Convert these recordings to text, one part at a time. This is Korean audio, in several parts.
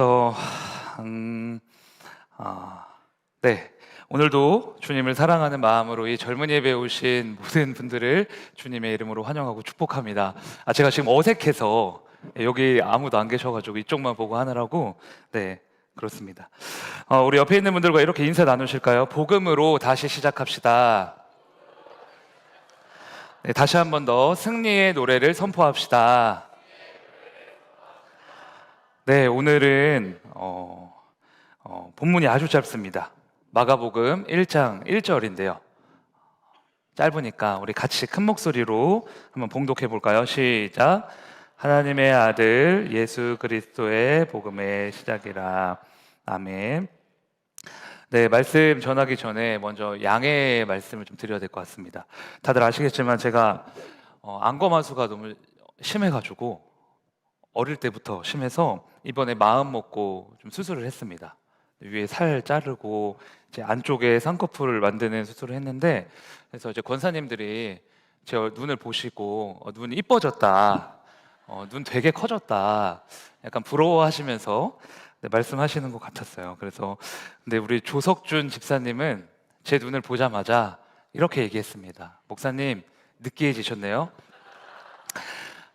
어, 음, 아, 네. 오늘도 주님을 사랑하는 마음으로 이 젊은 예배에 오신 모든 분들을 주님의 이름으로 환영하고 축복합니다. 제가 지금 어색해서 여기 아무도 안 계셔가지고 이쪽만 보고 하느라고, 네, 그렇습니다. 우리 옆에 있는 분들과 이렇게 인사 나누실까요? 복음으로 다시 시작합시다. 네, 다시 한 번 더 승리의 노래를 선포합시다. 네, 오늘은 본문이 아주 짧습니다. 마가복음 1장 1절인데요. 짧으니까 우리 같이 큰 목소리로 한번 봉독해 볼까요? 시작. 하나님의 아들 예수 그리스도의 복음의 시작이라. 아멘. 네, 말씀 전하기 전에 먼저 양해 말씀을 좀 드려야 될 것 같습니다. 다들 아시겠지만 제가 안검하수가 너무 심해가지고 어릴 때부터 심해서 이번에 마음 먹고 좀 수술을 했습니다. 위에 살 자르고 이제 안쪽에 쌍꺼풀을 만드는 수술을 했는데, 그래서 이제 권사님들이 제 눈을 보시고 눈이 이뻐졌다, 눈 되게 커졌다, 약간 부러워하시면서 네, 말씀하시는 것 같았어요. 그래서 근데 우리 조석준 집사님은 제 눈을 보자마자 이렇게 얘기했습니다. 목사님 느끼해지셨네요.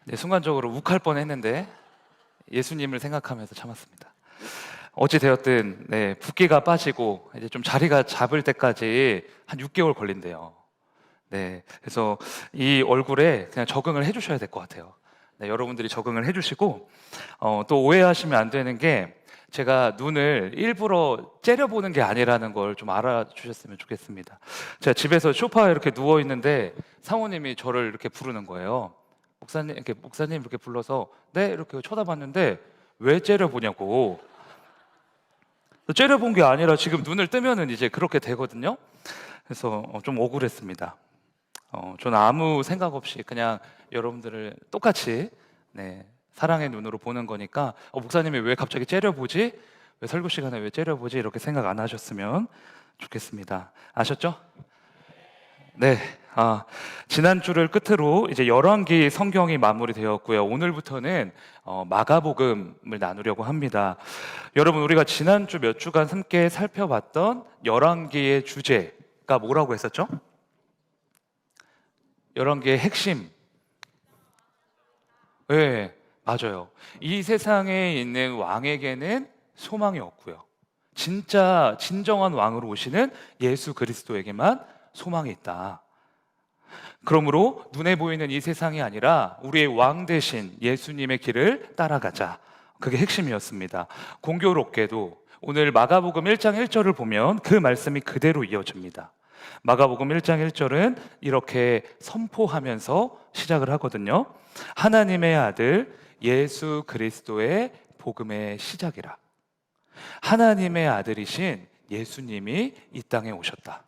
네, 순간적으로 욱할 뻔했는데 예수님을 생각하면서 참았습니다. 어찌 되었든 네, 붓기가 빠지고 이제 좀 자리가 잡을 때까지 한 6개월 걸린대요. 네, 그래서 이 얼굴에 그냥 적응을 해주셔야 될 것 같아요. 네, 여러분들이 적응을 해주시고 또 오해하시면 안 되는 게 제가 눈을 일부러 째려보는 게 아니라는 걸 좀 알아주셨으면 좋겠습니다. 제가 집에서 소파에 이렇게 누워 있는데 사모님이 저를 이렇게 부르는 거예요. 목사님 이렇게 불러서 네 이렇게 쳐다봤는데 왜 째려보냐고. 째려본 게 아니라 지금 눈을 뜨면은 이제 그렇게 되거든요. 그래서 좀 억울했습니다. 저는 아무 생각 없이 그냥 여러분들을 똑같이 네, 사랑의 눈으로 보는 거니까 목사님이 왜 갑자기 째려보지? 왜 설교 시간에 왜 째려보지? 이렇게 생각 안 하셨으면 좋겠습니다. 아셨죠? 네. 지난주를 끝으로 이제 열왕기 성경이 마무리되었고요. 오늘부터는 마가복음을 나누려고 합니다. 여러분, 우리가 지난주 몇 주간 함께 살펴봤던 열왕기의 주제가 뭐라고 했었죠? 열왕기의 핵심. 네, 맞아요. 이 세상에 있는 왕에게는 소망이 없고요. 진짜 진정한 왕으로 오시는 예수 그리스도에게만 소망이 있다. 그러므로 눈에 보이는 이 세상이 아니라 우리의 왕 대신 예수님의 길을 따라가자. 그게 핵심이었습니다. 공교롭게도 오늘 마가복음 1장 1절을 보면 그 말씀이 그대로 이어집니다. 마가복음 1장 1절은 이렇게 선포하면서 시작을 하거든요. 하나님의 아들 예수 그리스도의 복음의 시작이라. 하나님의 아들이신 예수님이 이 땅에 오셨다.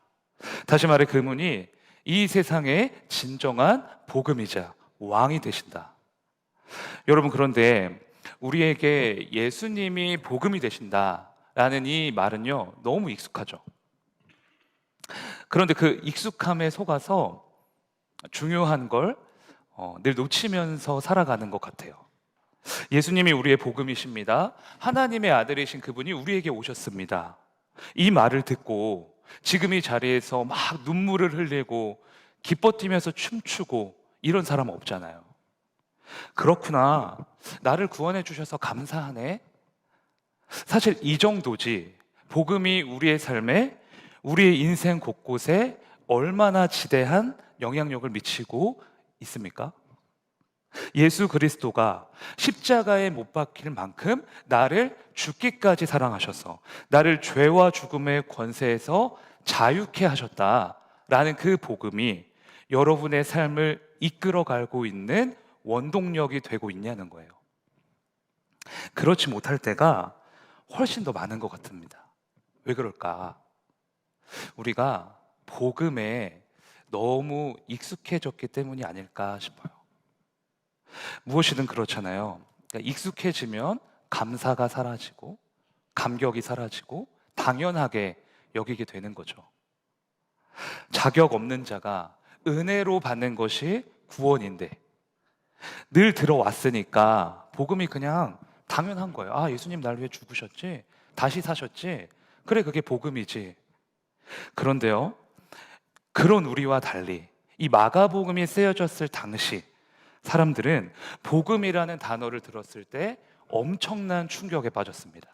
다시 말해 그분이 이 세상의 진정한 복음이자 왕이 되신다. 여러분, 그런데 우리에게 예수님이 복음이 되신다라는 이 말은요, 너무 익숙하죠. 그런데 그 익숙함에 속아서 중요한 걸 늘 놓치면서 살아가는 것 같아요. 예수님이 우리의 복음이십니다. 하나님의 아들이신 그분이 우리에게 오셨습니다. 이 말을 듣고 지금 이 자리에서 막 눈물을 흘리고 기뻐 뛰면서 춤추고 이런 사람 없잖아요. 그렇구나. 나를 구원해 주셔서 감사하네. 사실 이 정도지. 복음이 우리의 삶에, 우리의 인생 곳곳에 얼마나 지대한 영향력을 미치고 있습니까? 예수 그리스도가 십자가에 못 박힐 만큼 나를 죽기까지 사랑하셔서 나를 죄와 죽음의 권세에서 자유케 하셨다라는 그 복음이 여러분의 삶을 이끌어가고 있는 원동력이 되고 있냐는 거예요. 그렇지 못할 때가 훨씬 더 많은 것 같습니다. 왜 그럴까? 우리가 복음에 너무 익숙해졌기 때문이 아닐까 싶어요. 무엇이든 그렇잖아요. 그러니까 익숙해지면 감사가 사라지고 감격이 사라지고 당연하게 여기게 되는 거죠. 자격 없는 자가 은혜로 받는 것이 구원인데 늘 들어왔으니까 복음이 그냥 당연한 거예요. 아, 예수님 날 위해 죽으셨지? 다시 사셨지? 그래, 그게 복음이지. 그런데요, 그런 우리와 달리 이 마가복음이 쓰여졌을 당시 사람들은 복음이라는 단어를 들었을 때 엄청난 충격에 빠졌습니다.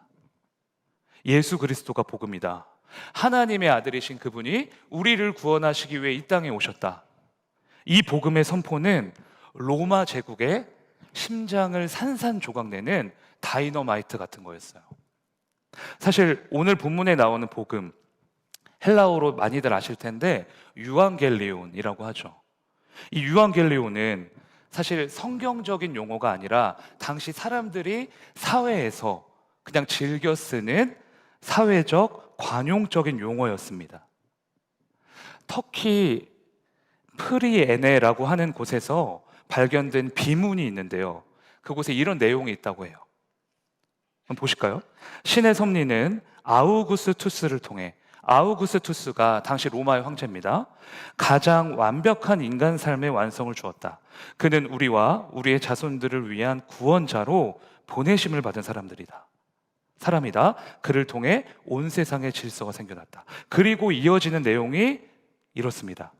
예수 그리스도가 복음이다. 하나님의 아들이신 그분이 우리를 구원하시기 위해 이 땅에 오셨다. 이 복음의 선포는 로마 제국의 심장을 산산조각내는 다이너마이트 같은 거였어요. 사실 오늘 본문에 나오는 복음, 헬라어로 많이들 아실 텐데 유앙겔리온이라고 하죠. 이 유앙겔리온은 사실 성경적인 용어가 아니라 당시 사람들이 사회에서 그냥 즐겨 쓰는 사회적 관용적인 용어였습니다. 터키 프리에네라고 하는 곳에서 발견된 비문이 있는데요, 그곳에 이런 내용이 있다고 해요. 한번 보실까요? 신의 섭리는 아우구스투스를 통해, 아우구스투스가 당시 로마의 황제입니다, 가장 완벽한 인간 삶의 완성을 주었다. 그는 우리와 우리의 자손들을 위한 구원자로 보내심을 받은 사람이다. 그를 통해 온 세상의 질서가 생겨났다. 그리고 이어지는 내용이 이렇습니다.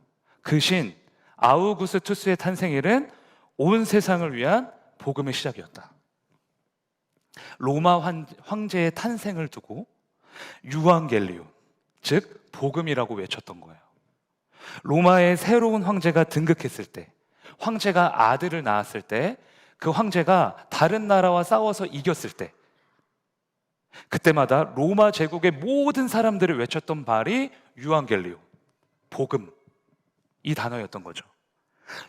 그 신 아우구스투스의 탄생일은 온 세상을 위한 복음의 시작이었다. 로마 황제의 탄생을 두고 유앙겔리온, 즉 복음이라고 외쳤던 거예요. 로마의 새로운 황제가 등극했을 때, 황제가 아들을 낳았을 때, 그 황제가 다른 나라와 싸워서 이겼을 때, 그때마다 로마 제국의 모든 사람들을 외쳤던 말이 유앙겔리온, 복음, 이 단어였던 거죠.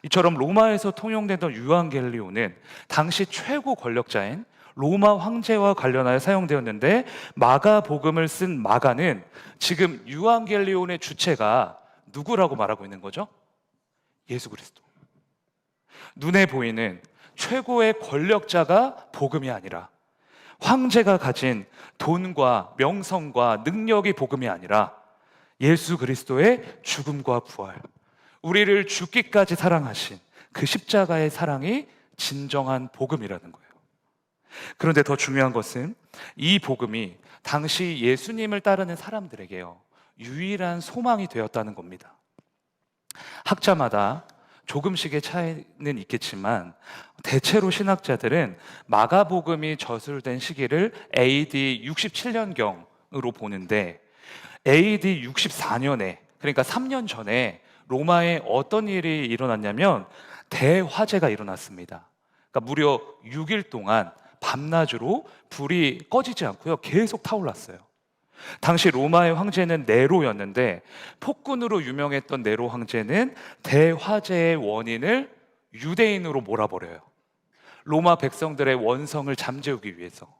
이처럼 로마에서 통용되던 유앙겔리온은 당시 최고 권력자인 로마 황제와 관련하여 사용되었는데, 마가복음을 쓴 마가는 지금 유앙겔리온의 주체가 누구라고 말하고 있는 거죠? 예수 그리스도. 눈에 보이는 최고의 권력자가 복음이 아니라, 황제가 가진 돈과 명성과 능력이 복음이 아니라 예수 그리스도의 죽음과 부활, 우리를 죽기까지 사랑하신 그 십자가의 사랑이 진정한 복음이라는 거예요. 그런데 더 중요한 것은 이 복음이 당시 예수님을 따르는 사람들에게요, 유일한 소망이 되었다는 겁니다. 학자마다 조금씩의 차이는 있겠지만 대체로 신학자들은 마가복음이 저술된 시기를 AD 67년경으로 보는데, AD 64년에, 그러니까 3년 전에 로마에 어떤 일이 일어났냐면 대화재가 일어났습니다. 그러니까 무려 6일 동안 밤낮으로 불이 꺼지지 않고요, 계속 타올랐어요. 당시 로마의 황제는 네로였는데, 폭군으로 유명했던 네로 황제는 대화재의 원인을 유대인으로 몰아버려요. 로마 백성들의 원성을 잠재우기 위해서.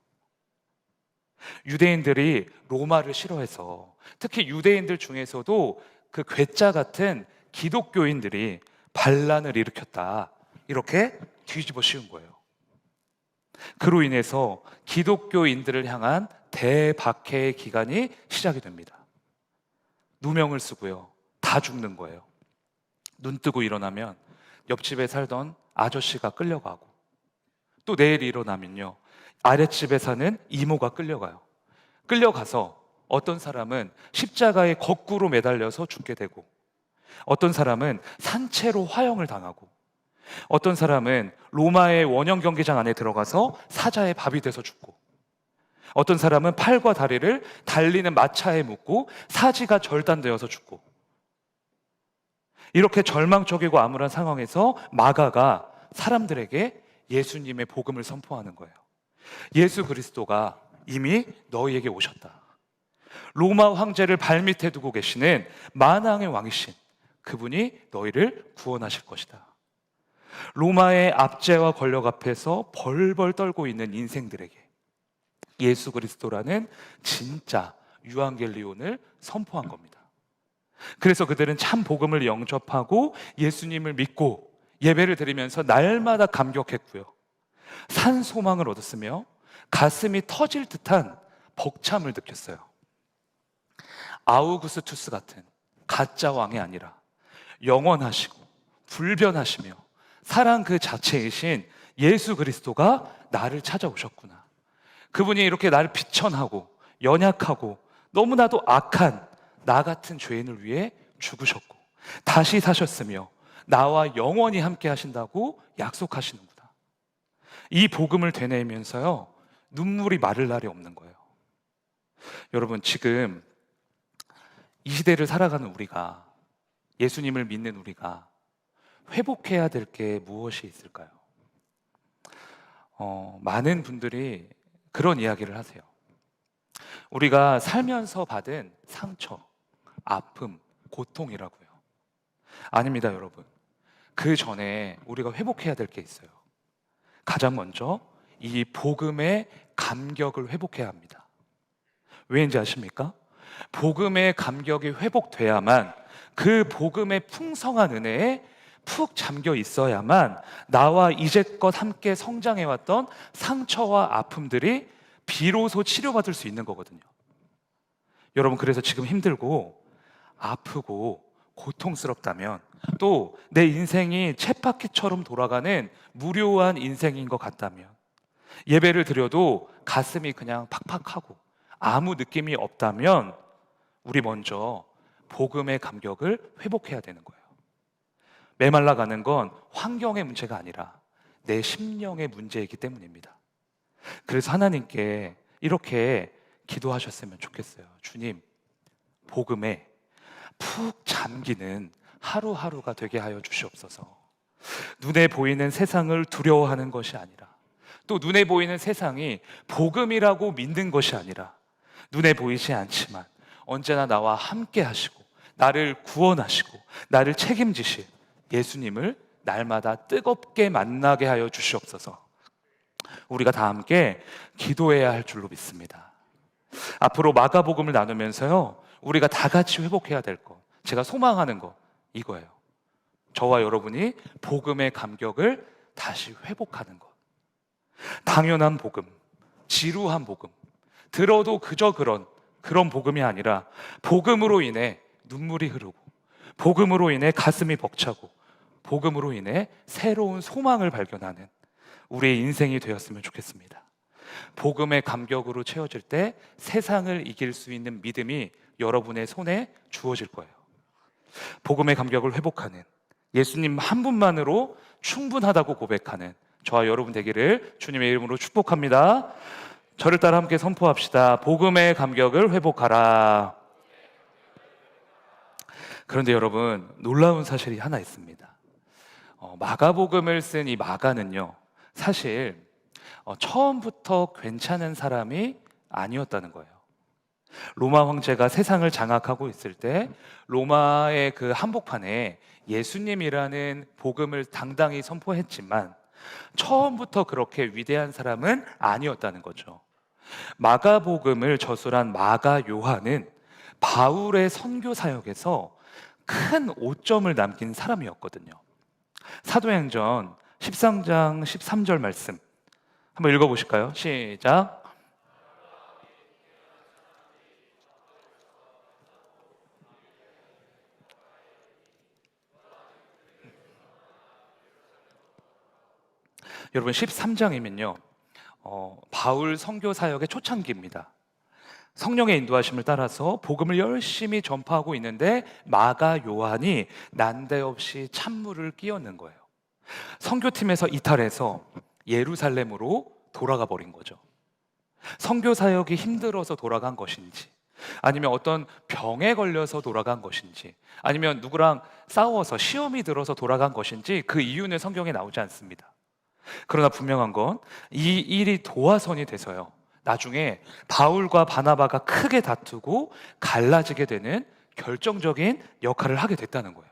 유대인들이 로마를 싫어해서, 특히 유대인들 중에서도 그 괴짜 같은 기독교인들이 반란을 일으켰다, 이렇게 뒤집어 씌운 거예요. 그로 인해서 기독교인들을 향한 대박해의 기간이 시작이 됩니다. 누명을 쓰고요, 다 죽는 거예요. 눈 뜨고 일어나면 옆집에 살던 아저씨가 끌려가고, 또 내일 일어나면요, 아랫집에 사는 이모가 끌려가요. 끌려가서 어떤 사람은 십자가에 거꾸로 매달려서 죽게 되고, 어떤 사람은 산채로 화형을 당하고, 어떤 사람은 로마의 원형 경기장 안에 들어가서 사자의 밥이 돼서 죽고, 어떤 사람은 팔과 다리를 달리는 마차에 묶고 사지가 절단되어서 죽고, 이렇게 절망적이고 암울한 상황에서 마가가 사람들에게 예수님의 복음을 선포하는 거예요. 예수 그리스도가 이미 너희에게 오셨다. 로마 황제를 발밑에 두고 계시는 만왕의 왕이신 그분이 너희를 구원하실 것이다. 로마의 압제와 권력 앞에서 벌벌 떨고 있는 인생들에게 예수 그리스도라는 진짜 유앙겔리온을 선포한 겁니다. 그래서 그들은 참 복음을 영접하고 예수님을 믿고 예배를 드리면서 날마다 감격했고요, 산 소망을 얻었으며 가슴이 터질 듯한 벅참을 느꼈어요. 아우구스투스 같은 가짜 왕이 아니라 영원하시고 불변하시며 사랑 그 자체이신 예수 그리스도가 나를 찾아오셨구나, 그분이 이렇게 나를 비천하고 연약하고 너무나도 악한 나 같은 죄인을 위해 죽으셨고 다시 사셨으며 나와 영원히 함께 하신다고 약속하시는구나. 이 복음을 되뇌면서요, 눈물이 마를 날이 없는 거예요. 여러분, 지금 이 시대를 살아가는 우리가, 예수님을 믿는 우리가 회복해야 될 게 무엇이 있을까요? 많은 분들이 그런 이야기를 하세요. 우리가 살면서 받은 상처, 아픔, 고통이라고요. 아닙니다, 여러분. 그 전에 우리가 회복해야 될 게 있어요. 가장 먼저 이 복음의 감격을 회복해야 합니다. 왜인지 아십니까? 복음의 감격이 회복돼야만, 그 복음의 풍성한 은혜에 푹 잠겨 있어야만 나와 이제껏 함께 성장해왔던 상처와 아픔들이 비로소 치료받을 수 있는 거거든요. 여러분, 그래서 지금 힘들고 아프고 고통스럽다면, 또 내 인생이 쳇바퀴처럼 돌아가는 무료한 인생인 것 같다면, 예배를 드려도 가슴이 그냥 팍팍하고 아무 느낌이 없다면, 우리 먼저 복음의 감격을 회복해야 되는 거예요. 메말라가는 건 환경의 문제가 아니라 내 심령의 문제이기 때문입니다. 그래서 하나님께 이렇게 기도하셨으면 좋겠어요. 주님, 복음에 푹 잠기는 하루하루가 되게 하여 주시옵소서. 눈에 보이는 세상을 두려워하는 것이 아니라, 또 눈에 보이는 세상이 복음이라고 믿는 것이 아니라, 눈에 보이지 않지만 언제나 나와 함께 하시고 나를 구원하시고 나를 책임지실 예수님을 날마다 뜨겁게 만나게 하여 주시옵소서. 우리가 다 함께 기도해야 할 줄로 믿습니다. 앞으로 마가복음을 나누면서요, 우리가 다 같이 회복해야 될 것, 제가 소망하는 것 이거예요. 저와 여러분이 복음의 감격을 다시 회복하는 것. 당연한 복음, 지루한 복음, 들어도 그저 그런 복음이 아니라, 복음으로 인해 눈물이 흐르고, 복음으로 인해 가슴이 벅차고, 복음으로 인해 새로운 소망을 발견하는 우리의 인생이 되었으면 좋겠습니다. 복음의 감격으로 채워질 때 세상을 이길 수 있는 믿음이 여러분의 손에 주어질 거예요. 복음의 감격을 회복하는, 예수님 한 분만으로 충분하다고 고백하는 저와 여러분 되기를 주님의 이름으로 축복합니다. 저를 따라 함께 선포합시다. 복음의 감격을 회복하라. 그런데 여러분, 놀라운 사실이 하나 있습니다. 마가복음을 쓴 이 마가는요, 사실 처음부터 괜찮은 사람이 아니었다는 거예요. 로마 황제가 세상을 장악하고 있을 때 로마의 그 한복판에 예수님이라는 복음을 당당히 선포했지만 처음부터 그렇게 위대한 사람은 아니었다는 거죠. 마가복음을 저술한 마가 요한은 바울의 선교 사역에서 큰 오점을 남긴 사람이었거든요. 사도행전 13장 13절 말씀 한번 읽어보실까요? 시작. 여러분, 13장이면요 바울 선교 사역의 초창기입니다. 성령의 인도하심을 따라서 복음을 열심히 전파하고 있는데 마가 요한이 난데없이 찬물을 끼얹는 거예요. 선교팀에서 이탈해서 예루살렘으로 돌아가 버린 거죠. 선교 사역이 힘들어서 돌아간 것인지, 아니면 어떤 병에 걸려서 돌아간 것인지, 아니면 누구랑 싸워서 시험이 들어서 돌아간 것인지, 그 이유는 성경에 나오지 않습니다. 그러나 분명한 건 이 일이 도화선이 돼서요, 나중에 바울과 바나바가 크게 다투고 갈라지게 되는 결정적인 역할을 하게 됐다는 거예요.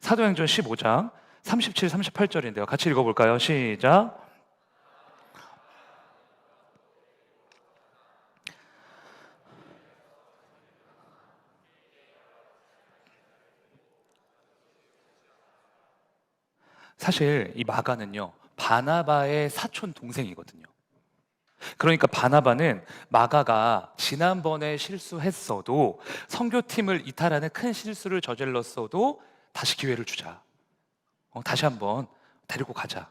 사도행전 15장 37, 38절인데요. 같이 읽어볼까요? 시작. 사실 이 마가는요, 바나바의 사촌 동생이거든요. 그러니까 바나바는 마가가 지난번에 실수했어도, 선교팀을 이탈하는 큰 실수를 저질렀어도 다시 기회를 주자. 다시 한번 데리고 가자.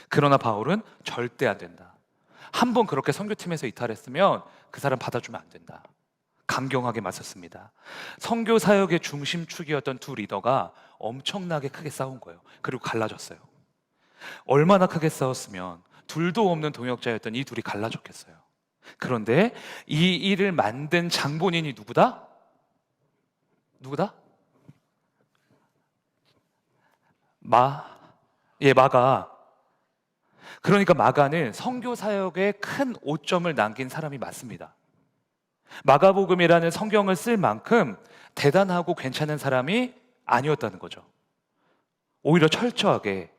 그러나 바울은 절대 안 된다. 한 번 그렇게 선교팀에서 이탈했으면 그 사람 받아주면 안 된다. 강경하게 맞섰습니다. 선교 사역의 중심축이었던 두 리더가 엄청나게 크게 싸운 거예요. 그리고 갈라졌어요. 얼마나 크게 싸웠으면 둘도 없는 동역자였던 이 둘이 갈라졌겠어요. 그런데 이 일을 만든 장본인이 누구다? 누구다? 마가. 그러니까 마가는 선교 사역에 큰 오점을 남긴 사람이 맞습니다. 마가복음이라는 성경을 쓸 만큼 대단하고 괜찮은 사람이 아니었다는 거죠. 오히려 철저하게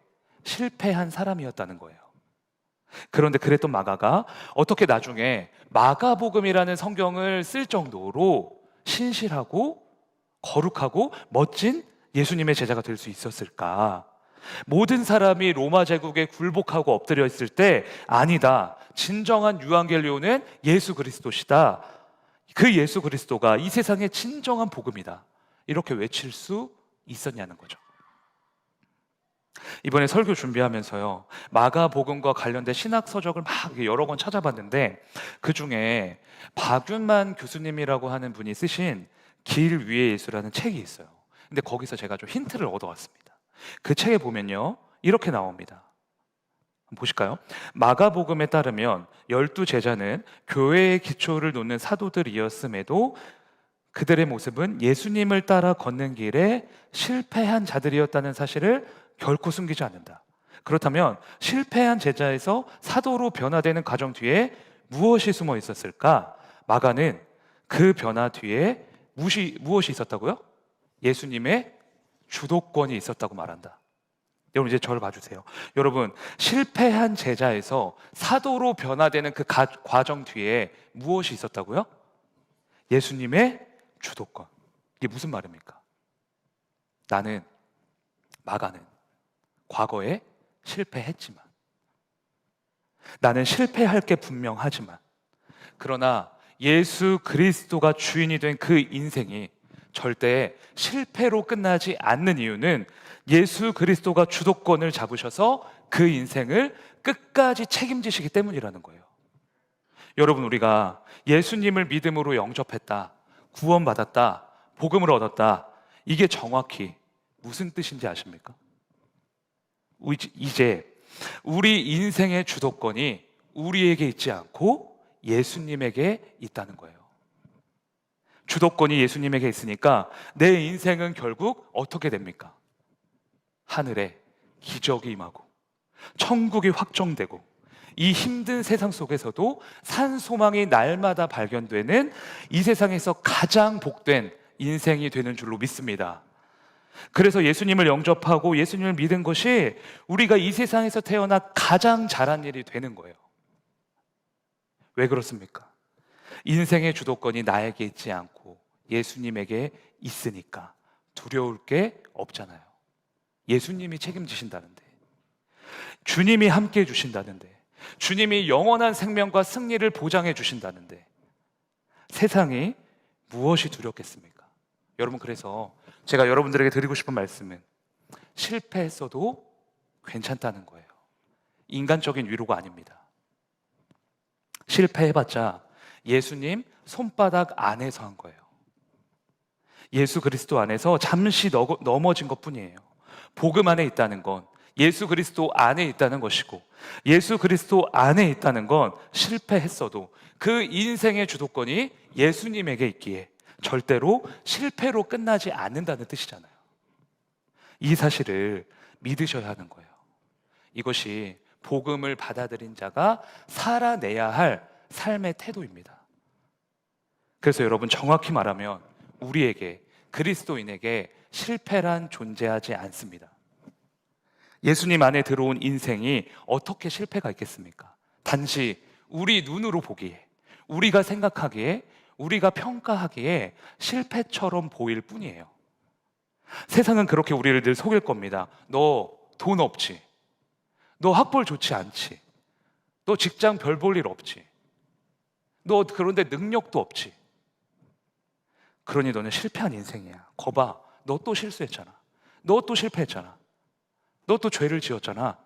실패한 사람이었다는 거예요. 그런데 그랬던 마가가 어떻게 나중에 마가복음이라는 성경을 쓸 정도로 신실하고 거룩하고 멋진 예수님의 제자가 될 수 있었을까? 모든 사람이 로마 제국에 굴복하고 엎드려 있을 때 아니다, 진정한 유앙겔리오는 예수 그리스도시다, 그 예수 그리스도가 이 세상의 진정한 복음이다, 이렇게 외칠 수 있었냐는 거죠. 이번에 설교 준비하면서요, 마가복음과 관련된 신학 서적을 막 여러 권 찾아봤는데 그 중에 박윤만 교수님이라고 하는 분이 쓰신 길 위의 예수라는 책이 있어요. 근데 거기서 제가 좀 힌트를 얻어왔습니다. 그 책에 보면요, 이렇게 나옵니다. 보실까요? 마가복음에 따르면 12제자는 교회의 기초를 놓는 사도들이었음에도 그들의 모습은 예수님을 따라 걷는 길에 실패한 자들이었다는 사실을 결코 숨기지 않는다. 그렇다면 실패한 제자에서 사도로 변화되는 과정 뒤에 무엇이 숨어 있었을까? 마가는 그 변화 뒤에 무엇이 있었다고요? 예수님의 주도권이 있었다고 말한다. 여러분, 이제 저를 봐주세요. 여러분, 실패한 제자에서 사도로 변화되는 그 과정 뒤에 무엇이 있었다고요? 예수님의 주도권. 이게 무슨 말입니까? 마가는 과거에 실패했지만, 나는 실패할 게 분명하지만, 그러나 예수 그리스도가 주인이 된 그 인생이 절대 실패로 끝나지 않는 이유는 예수 그리스도가 주도권을 잡으셔서 그 인생을 끝까지 책임지시기 때문이라는 거예요. 여러분, 우리가 예수님을 믿음으로 영접했다, 구원받았다, 복음을 얻었다, 이게 정확히 무슨 뜻인지 아십니까? 이제 우리 인생의 주도권이 우리에게 있지 않고 예수님에게 있다는 거예요. 주도권이 예수님에게 있으니까 내 인생은 결국 어떻게 됩니까? 하늘에 기적이 임하고 천국이 확정되고 이 힘든 세상 속에서도 산 소망이 날마다 발견되는 이 세상에서 가장 복된 인생이 되는 줄로 믿습니다. 그래서 예수님을 영접하고 예수님을 믿은 것이 우리가 이 세상에서 태어나 가장 잘한 일이 되는 거예요. 왜 그렇습니까? 인생의 주도권이 나에게 있지 않고 예수님에게 있으니까 두려울 게 없잖아요. 예수님이 책임지신다는데, 주님이 함께 해주신다는데, 주님이 영원한 생명과 승리를 보장해 주신다는데 세상이 무엇이 두렵겠습니까? 여러분, 그래서 제가 여러분들에게 드리고 싶은 말씀은 실패했어도 괜찮다는 거예요. 인간적인 위로가 아닙니다. 실패해봤자 예수님 손바닥 안에서 한 거예요. 예수 그리스도 안에서 잠시 넘어진 것 뿐이에요. 복음 안에 있다는 건 예수 그리스도 안에 있다는 것이고, 예수 그리스도 안에 있다는 건 실패했어도 그 인생의 주도권이 예수님에게 있기에 절대로 실패로 끝나지 않는다는 뜻이잖아요. 이 사실을 믿으셔야 하는 거예요. 이것이 복음을 받아들인 자가 살아내야 할 삶의 태도입니다. 그래서 여러분, 정확히 말하면 우리에게, 그리스도인에게 실패란 존재하지 않습니다. 예수님 안에 들어온 인생이 어떻게 실패가 있겠습니까? 단지 우리 눈으로 보기에, 우리가 생각하기에, 우리가 평가하기에 실패처럼 보일 뿐이에요. 세상은 그렇게 우리를 늘 속일 겁니다. 너 돈 없지? 너 학벌 좋지 않지? 너 직장 별 볼 일 없지? 너 그런데 능력도 없지? 그러니 너는 실패한 인생이야. 거봐, 너 또 실수했잖아. 너 또 실패했잖아. 너 또 죄를 지었잖아.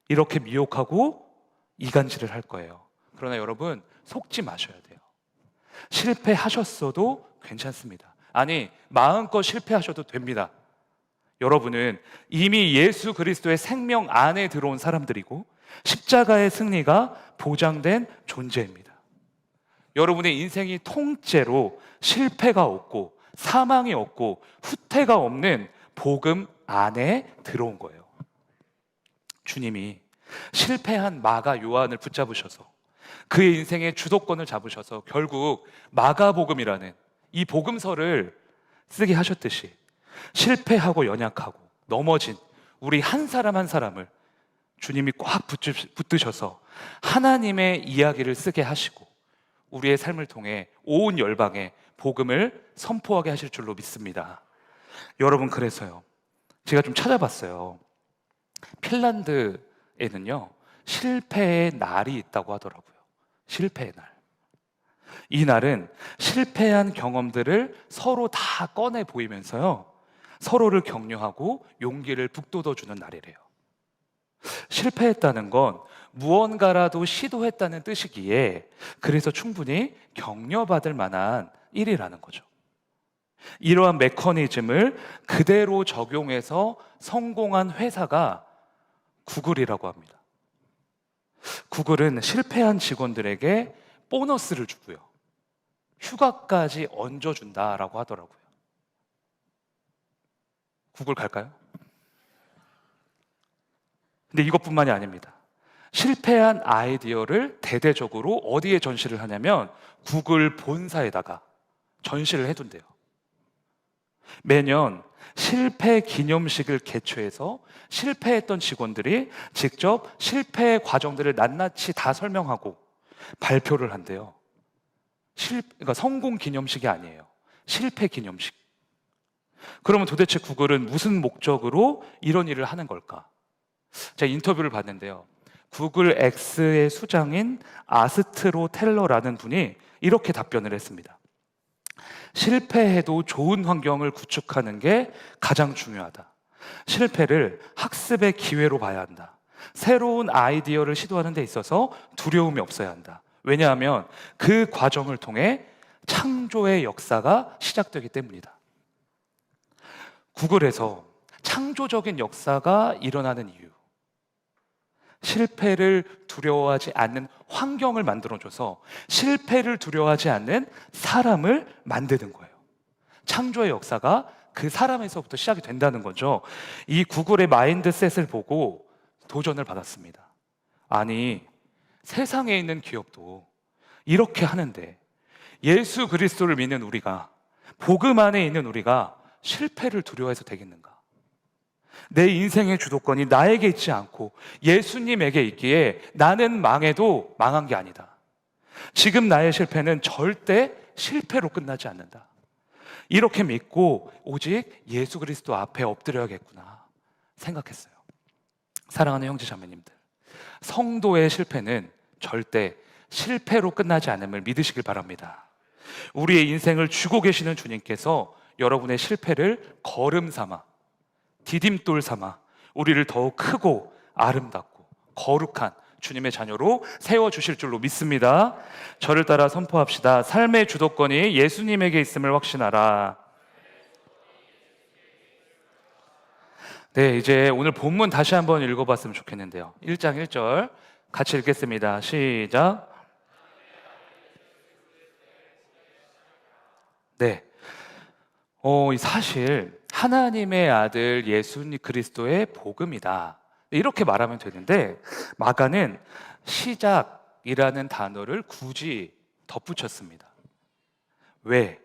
이렇게 미혹하고 이간질을 할 거예요. 그러나 여러분, 속지 마셔야 돼요. 실패하셨어도 괜찮습니다. 아니, 마음껏 실패하셔도 됩니다. 여러분은 이미 예수 그리스도의 생명 안에 들어온 사람들이고 십자가의 승리가 보장된 존재입니다. 여러분의 인생이 통째로 실패가 없고 사망이 없고 후퇴가 없는 복음 안에 들어온 거예요. 주님이 실패한 마가 요한을 붙잡으셔서 그의 인생의 주도권을 잡으셔서 결국 마가복음이라는 이 복음서를 쓰게 하셨듯이 실패하고 연약하고 넘어진 우리 한 사람 한 사람을 주님이 꽉 붙드셔서 하나님의 이야기를 쓰게 하시고 우리의 삶을 통해 온 열방에 복음을 선포하게 하실 줄로 믿습니다. 여러분, 그래서요, 제가 좀 찾아봤어요. 핀란드에는요, 실패의 날이 있다고 하더라고요. 실패의 날. 이 날은 실패한 경험들을 서로 다 꺼내 보이면서요, 서로를 격려하고 용기를 북돋워주는 날이래요. 실패했다는 건 무언가라도 시도했다는 뜻이기에 그래서 충분히 격려받을 만한 일이라는 거죠. 이러한 메커니즘을 그대로 적용해서 성공한 회사가 구글이라고 합니다. 구글은 실패한 직원들에게 보너스를 주고요, 휴가까지 얹어준다라고 하더라고요. 구글 갈까요? 근데 이것뿐만이 아닙니다. 실패한 아이디어를 대대적으로 어디에 전시를 하냐면 구글 본사에다가 전시를 해둔대요. 매년 실패 기념식을 개최해서 실패했던 직원들이 직접 실패 과정들을 낱낱이 다 설명하고 발표를 한대요. 그러니까 성공 기념식이 아니에요. 실패 기념식. 그러면 도대체 구글은 무슨 목적으로 이런 일을 하는 걸까? 제가 인터뷰를 봤는데요, 구글 X의 수장인 아스트로 텔러라는 분이 이렇게 답변을 했습니다. 실패해도 좋은 환경을 구축하는 게 가장 중요하다. 실패를 학습의 기회로 봐야 한다. 새로운 아이디어를 시도하는 데 있어서 두려움이 없어야 한다. 왜냐하면 그 과정을 통해 창조의 역사가 시작되기 때문이다. 구글에서 창조적인 역사가 일어나는 이유, 실패를 두려워하지 않는 환경을 만들어줘서 실패를 두려워하지 않는 사람을 만드는 거예요. 창조의 역사가 그 사람에서부터 시작이 된다는 거죠. 이 구글의 마인드셋을 보고 도전을 받았습니다. 아니, 세상에 있는 기업도 이렇게 하는데 예수 그리스도를 믿는 우리가, 복음 안에 있는 우리가 실패를 두려워해서 되겠는가? 내 인생의 주도권이 나에게 있지 않고 예수님에게 있기에 나는 망해도 망한 게 아니다. 지금 나의 실패는 절대 실패로 끝나지 않는다. 이렇게 믿고 오직 예수 그리스도 앞에 엎드려야겠구나 생각했어요. 사랑하는 형제 자매님들, 성도의 실패는 절대 실패로 끝나지 않음을 믿으시길 바랍니다. 우리의 인생을 주고 계시는 주님께서 여러분의 실패를 걸음 삼아, 디딤돌 삼아 우리를 더욱 크고 아름답고 거룩한 주님의 자녀로 세워주실 줄로 믿습니다. 저를 따라 선포합시다. 삶의 주도권이 예수님에게 있음을 확신하라. 네, 이제 오늘 본문 다시 한번 읽어봤으면 좋겠는데요, 1장 1절 같이 읽겠습니다. 시작. 네, 사실 하나님의 아들 예수 그리스도의 복음이다, 이렇게 말하면 되는데 마가는 시작이라는 단어를 굳이 덧붙였습니다. 왜?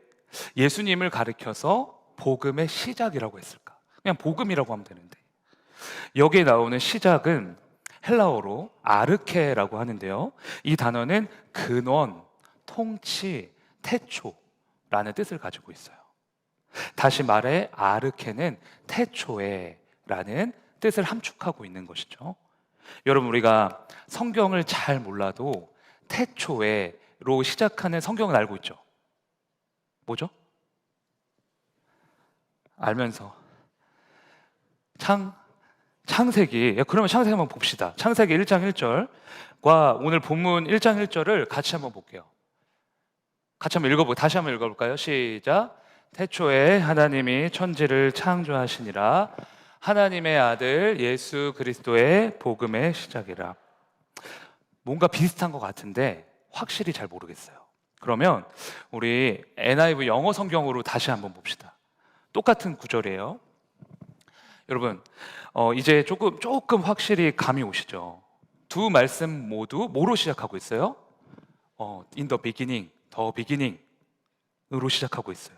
예수님을 가리켜서 복음의 시작이라고 했을까? 그냥 복음이라고 하면 되는데 여기에 나오는 시작은 헬라어로 아르케라고 하는데요, 이 단어는 근원, 통치, 태초라는 뜻을 가지고 있어요. 다시 말해 아르케는 태초에라는 뜻을 함축하고 있는 것이죠. 여러분, 우리가 성경을 잘 몰라도 태초에로 시작하는 성경을 알고 있죠. 뭐죠? 알면서 그러면 창세기 한번 봅시다. 창세기 1장 1절과 오늘 본문 1장 1절을 같이 한번 볼게요. 다시 한번 읽어볼까요? 시작. 태초에 하나님이 천지를 창조하시니라. 하나님의 아들 예수 그리스도의 복음의 시작이라. 뭔가 비슷한 것 같은데 확실히 잘 모르겠어요. 그러면 우리 NIV 영어 성경으로 다시 한번 봅시다. 똑같은 구절이에요. 여러분, 이제 조금 확실히 감이 오시죠? 두 말씀 모두 뭐로 시작하고 있어요? In the beginning, the beginning으로 시작하고 있어요.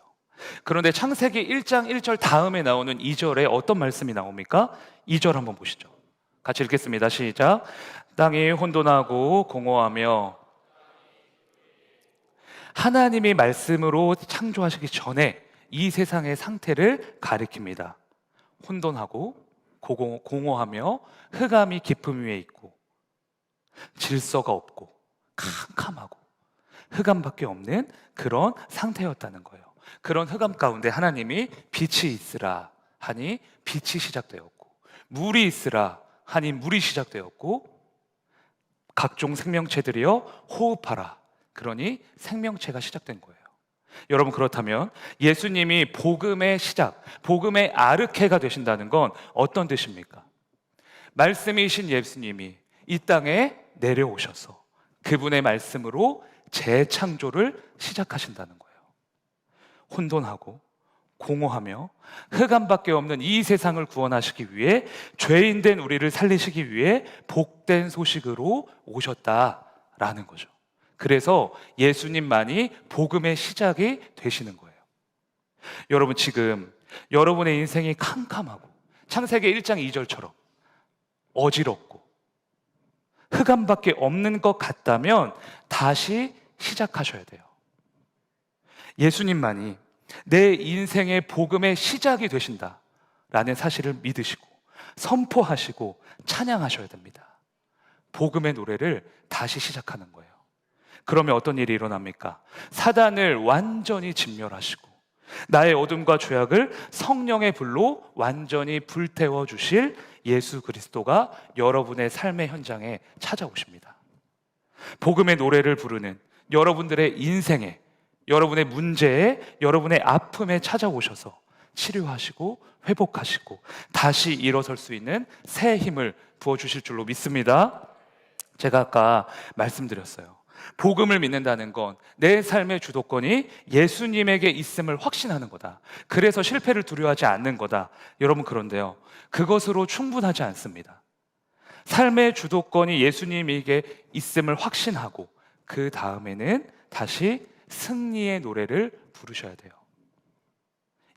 그런데 창세기 1장 1절 다음에 나오는 2절에 어떤 말씀이 나옵니까? 2절 한번 보시죠. 같이 읽겠습니다. 시작. 땅이 혼돈하고 공허하며. 하나님이 말씀으로 창조하시기 전에 이 세상의 상태를 가리킵니다. 혼돈하고 공허하며 흑암이 깊음 위에 있고 질서가 없고 캄캄하고 흑암밖에 없는 그런 상태였다는 거예요. 그런 흑암 가운데 하나님이 빛이 있으라 하니 빛이 시작되었고, 물이 있으라 하니 물이 시작되었고, 각종 생명체들이여 호흡하라 그러니 생명체가 시작된 거예요. 여러분, 그렇다면 예수님이 복음의 시작, 복음의 아르케가 되신다는 건 어떤 뜻입니까? 말씀이신 예수님이 이 땅에 내려오셔서 그분의 말씀으로 재창조를 시작하신다는 거예요. 혼돈하고 공허하며 흑암밖에 없는 이 세상을 구원하시기 위해, 죄인된 우리를 살리시기 위해 복된 소식으로 오셨다라는 거죠. 그래서 예수님만이 복음의 시작이 되시는 거예요. 여러분, 지금 여러분의 인생이 캄캄하고 창세기 1장 2절처럼 어지럽고 흑암밖에 없는 것 같다면 다시 시작하셔야 돼요. 예수님만이 내 인생의 복음의 시작이 되신다라는 사실을 믿으시고 선포하시고 찬양하셔야 됩니다. 복음의 노래를 다시 시작하는 거예요. 그러면 어떤 일이 일어납니까? 사단을 완전히 진멸하시고 나의 어둠과 죄악을 성령의 불로 완전히 불태워 주실 예수 그리스도가 여러분의 삶의 현장에 찾아오십니다. 복음의 노래를 부르는 여러분들의 인생에, 여러분의 문제에, 여러분의 아픔에 찾아오셔서 치료하시고 회복하시고 다시 일어설 수 있는 새 힘을 부어주실 줄로 믿습니다. 제가 아까 말씀드렸어요. 복음을 믿는다는 건 내 삶의 주도권이 예수님에게 있음을 확신하는 거다. 그래서 실패를 두려워하지 않는 거다. 여러분, 그런데요, 그것으로 충분하지 않습니다. 삶의 주도권이 예수님에게 있음을 확신하고 그 다음에는 다시 승리의 노래를 부르셔야 돼요.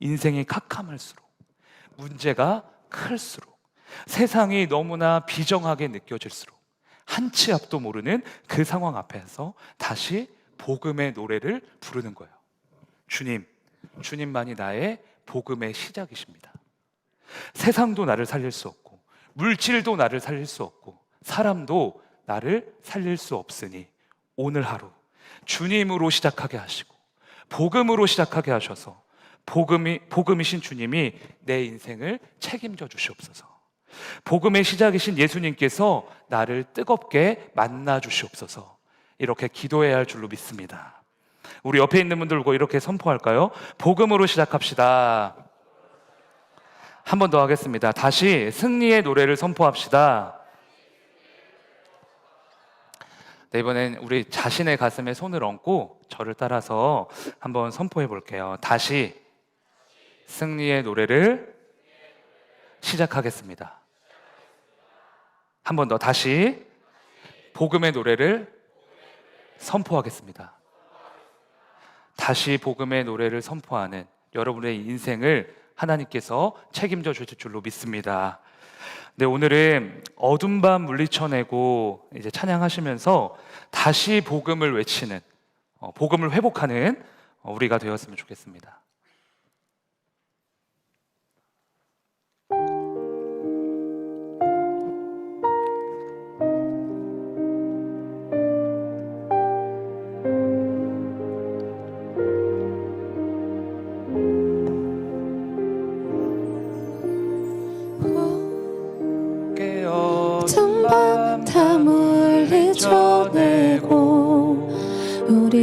인생이 캄캄할수록, 문제가 클수록, 세상이 너무나 비정하게 느껴질수록 한 치 앞도 모르는 그 상황 앞에서 다시 복음의 노래를 부르는 거예요. 주님만이 나의 복음의 시작이십니다. 세상도 나를 살릴 수 없고, 물질도 나를 살릴 수 없고, 사람도 나를 살릴 수 없으니 오늘 하루 주님으로 시작하게 하시고 복음으로 시작하게 하셔서 복음이신 주님이 내 인생을 책임져 주시옵소서. 복음의 시작이신 예수님께서 나를 뜨겁게 만나 주시옵소서. 이렇게 기도해야 할 줄로 믿습니다. 우리 옆에 있는 분들과 이렇게 선포할까요? 복음으로 시작합시다. 한 번 더 하겠습니다. 다시 승리의 노래를 선포합시다. 네, 이번엔 우리 자신의 가슴에 손을 얹고 저를 따라서 한번 선포해 볼게요. 다시 승리의 노래를 시작하겠습니다. 한 번 더, 다시 복음의 노래를 선포하겠습니다. 다시 복음의 노래를 선포하는 여러분의 인생을 하나님께서 책임져 주실 줄로 믿습니다. 네, 오늘은 어둠 밤 물리쳐내고 이제 찬양하시면서 다시 복음을 외치는, 복음을 회복하는 우리가 되었으면 좋겠습니다.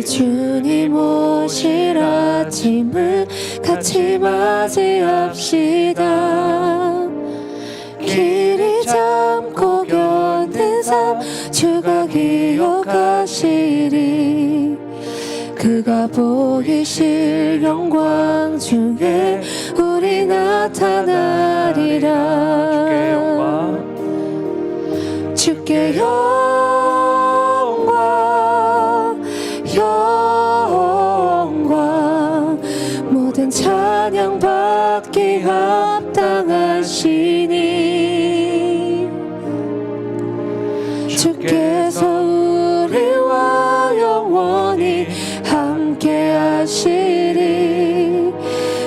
주님 오실 아침을 같이 맞이합시다. 길이 잠고 견딘 삶 주가 기억하시리. 그가 보이실 영광 중에 우리 나타나리라. 주께 영광 영광 모든 찬양 받기 합당하시니 주께서 우리와 영원히 함께 하시리.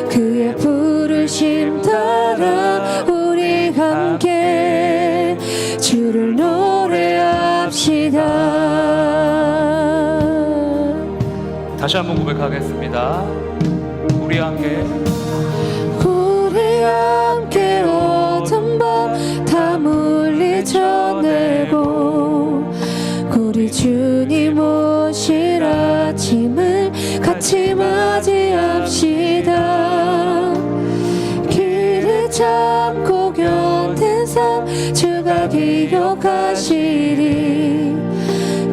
그의 부르심 따라 우리 함께 주를 노래합시다. 다시 한번 고백하겠습니다. 우리 함께 어둠 밤 다 물리쳐내고 우리 주님 오실 아침을 같이 맞이합시다. 길을 참고 견딘 삶 주가 기억하시리.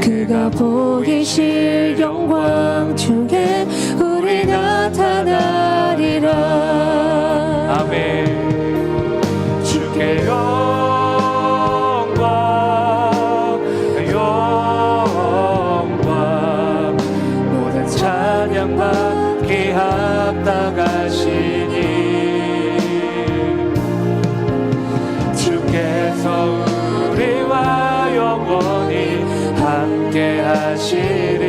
그가 보이실 영광 중에 우리 나타나리라. 아멘. 주께 영광 영광 모든 찬양 받기 합당하시니 주께서 우리와 영원히 함께 하시리.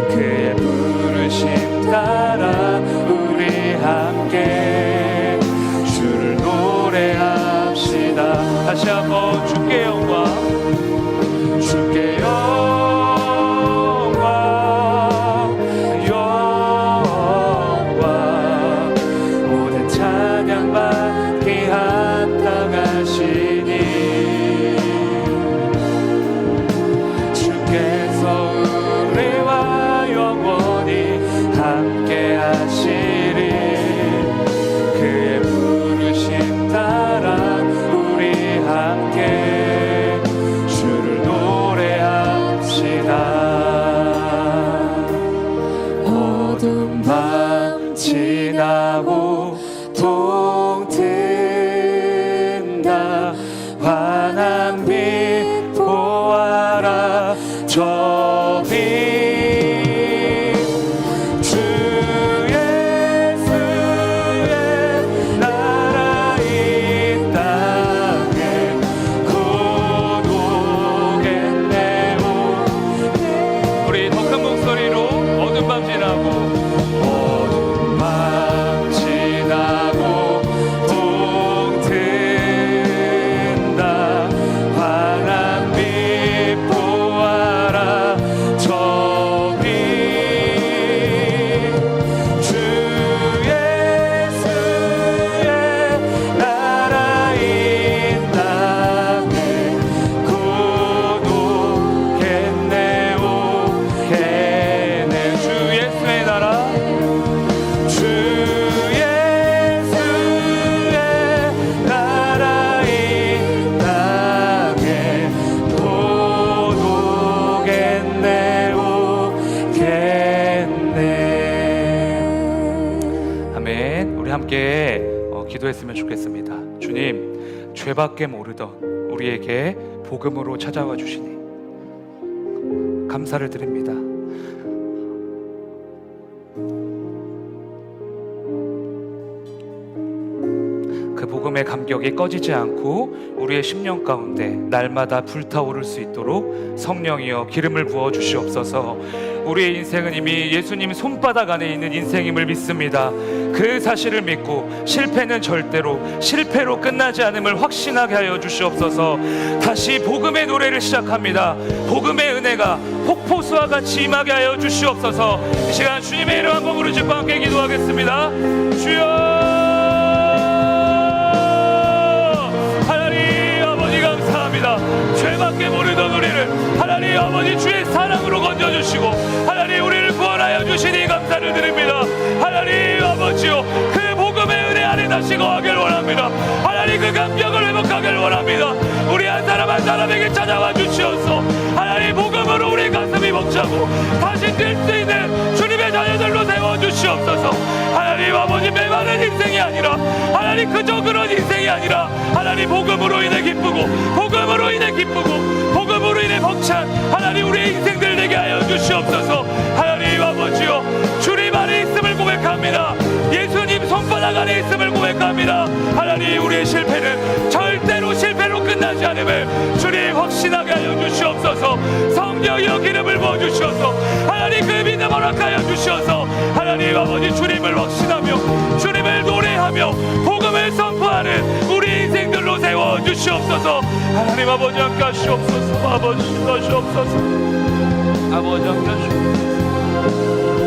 그의 부르심 따라 우리 함께 주를 노래합시다. 다시 한번 주께 영광 주께 영광 영광 모든 찬양 받기 합당하시니 주께서 우리와 영원히 함께 하시리. 그의 부르심 따라 우리 함께 주를 노래합시다. 어두운 밤 지나고 동튼다. 환한 빛 보아라. 저 빛 주 예수의 나라 이 땅에 곧 오겠네요. 우리 더 큰 목소리로 어두운 밤 지나고 어두운 밤 지나고 동튼다. 환한 빛 보아라. 저 빛 주 예수의 나라 이 땅에 곧 오겠네 오겠네. 주 예수의 나라 주 예수의 나라 이 땅에 곧 오겠네 오겠네. 아멘. 우리 함께 기도했으면 좋겠습니다. 주님, 죄밖에 모르던 우리에게 복음으로 찾아와 주시니 감사를 드립니다. 그 복음의 감격이 꺼지지 않고 우리의 심령 가운데 날마다 불타오를 수 있도록 성령이여 기름을 부어 주시옵소서. 우리의 인생은 이미 예수님 손바닥 안에 있는 인생임을 믿습니다. 그 사실을 믿고 실패는 절대로 실패로 끝나지 않음을 확신하게 하여 주시옵소서. 다시 복음의 노래를 시작합니다. 복음의 은혜가 폭포수와 같이 임하게 하여 주시옵소서. 이 시간 주님의 이름 한번 부르짖고 함께 기도하겠습니다. 주여, 죄밖에 모르던 우리를 하나님 하나님 아버지 주의 사랑으로 건져주시고 하나님 우리를 구원하여 주시니 감사를 드립니다. 하나님 아버지요 그 복음의 은혜 안에 다시 거하길 원합니다. 하나님 그 감격을 회복하길 원합니다. 우리 한 사람 한 사람에게 찾아와 주시옵소서. 하나님 복음으로 우리 가슴이 벅차고 다시 뛸 수 있는 주님의 자녀들로 세워주시옵소서. 하나님 아버지 메마른 인생이 아니라 하나님 그저 그런 인생이 아니라 하나님 복음으로 인해 기쁘고 복음으로 인해 기쁘고 복음으로 인해 벅찬 하나님 우리의 인생들 되게 하여 주시옵소서. 하나님 아버지요 주님 안에 있음을 고백합니다. 예수님 손바닥 안에 있음을 고백합니다. 하나님 우리의 실패는 절대로 실패로 끝나지 않음을 주님 확신하게 하여 주시옵소서. 성령이여 기름을 부어주시옵소서. 하나님 그 믿음 허락하여 주시옵소서. 하나님 아버지 주님을 확신하며 주님을 노래하며 복음을 선포하는 우리 인생들로 세워주시옵소서. 하나님 아버지 함께 하시옵소서. 아버지 하시옵소서. 아버지 함께 하시옵소서.